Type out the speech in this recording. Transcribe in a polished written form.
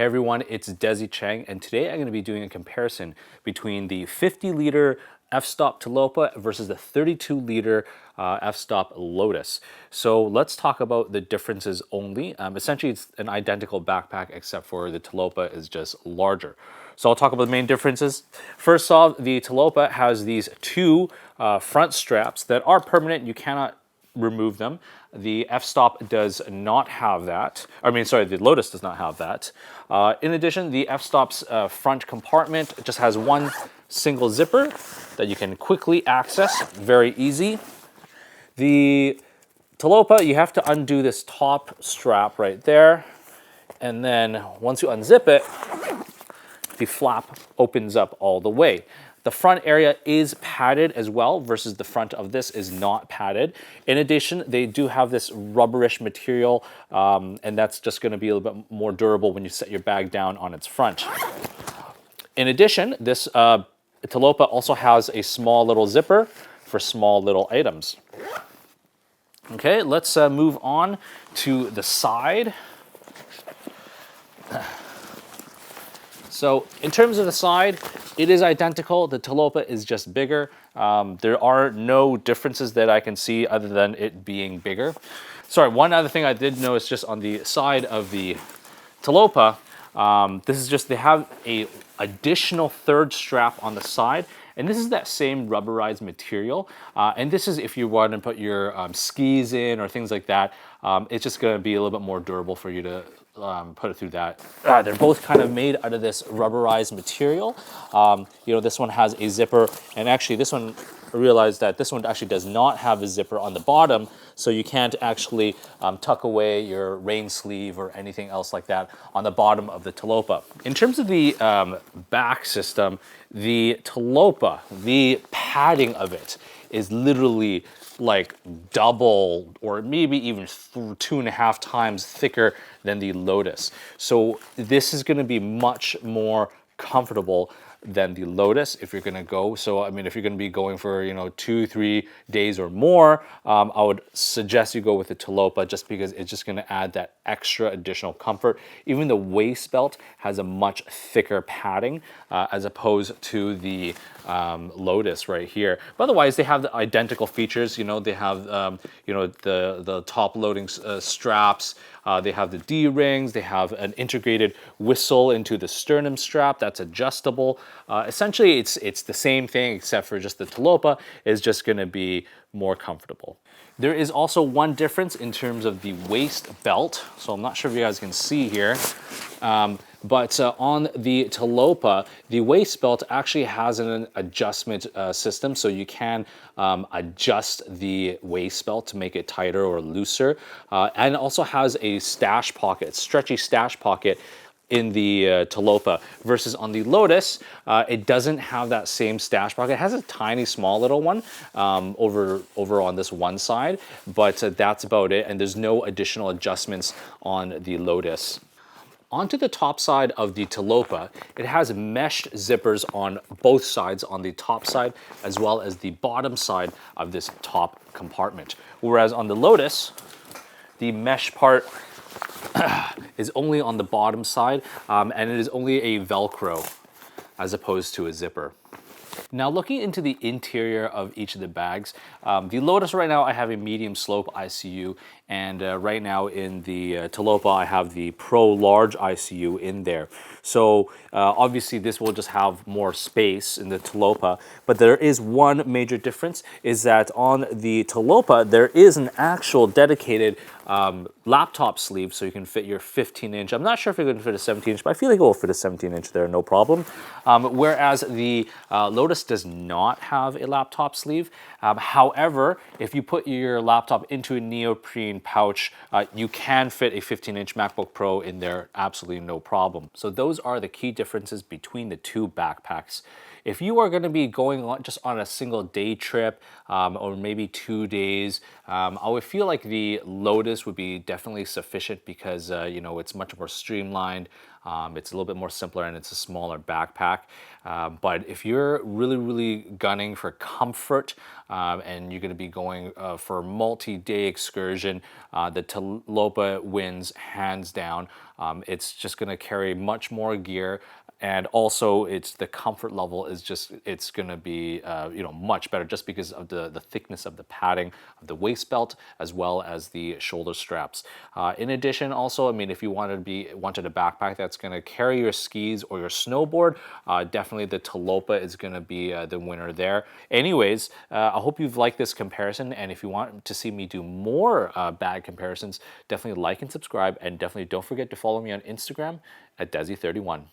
Hey everyone, it's Desi Chang, and today I'm going to be doing a comparison between the 50-liter f-stop Tilopa versus the 32-liter f-stop Lotus. So let's talk about the differences only. Essentially, it's an identical backpack except for the Tilopa is just larger. So I'll talk about the main differences. First off, the Tilopa has these two front straps that are permanent. You cannot remove them. The f-stop does not have that. The Lotus does not have that. In addition, the f-stop's front compartment just has one single zipper that you can quickly access, very easy. The Tilopa, you have to undo this top strap right there, and then once you unzip it, the flap opens up all the way. The front area is padded as well versus the front of this is not padded. In addition, they do have this rubberish material, and that's just going to be a little bit more durable when you set your bag down on its front. In addition, this Tilopa also has a small little zipper for small little items. Okay, let's move on to the side. So in terms of the side, it is identical. The Tilopa is just bigger. There are no differences that I can see other than it being bigger. Sorry, one other thing I did notice just on the side of the Tilopa, this is just, they have a additional third strap on the side. And this is that same rubberized material. And this is if you want to put your skis in or things like that. It's just going to be a little bit more durable for you to put it through that. They're both kind of made out of this rubberized material. This one has a zipper, and actually this one, I realized that this one actually does not have a zipper on the bottom, so you can't actually tuck away your rain sleeve or anything else like that on the bottom of the Tilopa. In terms of the back system, the Tilopa, the padding of it is literally like double or maybe even 2.5 times thicker than the Lotus. So this is going to be much more comfortable than the Lotus if you're going to go. So I mean, if you're going to be going for 2-3 days or more, I would suggest you go with the Tilopa just because it's just going to add that extra additional comfort. Even the waist belt has a much thicker padding as opposed to the Lotus right here. But otherwise, they have the identical features. They have the top loading straps. They have the D-rings. They have an integrated whistle into the sternum strap that's adjustable. Essentially, it's the same thing except for just the Tilopa is just going to be more comfortable. There is also one difference in terms of the waist belt. So I'm not sure if you guys can see here. But on the Tilopa, the waist belt actually has an adjustment system, so you can adjust the waist belt to make it tighter or looser, and also has a stash pocket, stretchy stash pocket in the Tilopa, versus on the Lotus, it doesn't have that same stash pocket. It has a tiny, small little one over on this one side, but that's about it, and there's no additional adjustments on the Lotus. Onto the top side of the Tilopa, it has meshed zippers on both sides, on the top side as well as the bottom side of this top compartment. Whereas on the Lotus, the mesh part is only on the bottom side, and it is only a Velcro as opposed to a zipper. Now looking into the interior of each of the bags, the Lotus right now I have a medium slope ICU, and right now in the Tilopa I have the Pro Large ICU in there. So obviously this will just have more space in the Tilopa, but there is one major difference, is that on the Tilopa there is an actual dedicated laptop sleeve, so you can fit your 15-inch. I'm not sure if you're going to fit a 17-inch, but I feel like it will fit a 17-inch there, no problem. Whereas the Lotus does not have a laptop sleeve. However, if you put your laptop into a neoprene pouch, you can fit a 15-inch MacBook Pro in there, absolutely no problem. So those are the key differences between the two backpacks. If you are going to be going on just on a single day trip or maybe 2 days, I would feel like the Lotus would be definitely sufficient because it's much more streamlined. It's a little bit more simpler and it's a smaller backpack. But if you're really gunning for comfort and you're going to be going for a multi-day excursion, the Tilopa wins hands down. It's just going to carry much more gear, and also it's the comfort level is just, it's going to be much better just because of the thickness of the padding of the waist belt as well as the shoulder straps. In addition, also, I mean, if you wanted a backpack that's going to carry your skis or your snowboard, definitely the Tilopa is going to be the winner there. Anyways, I hope you've liked this comparison, and if you want to see me do more bag comparisons, definitely like and subscribe, and definitely don't forget to follow me on Instagram at Desi31.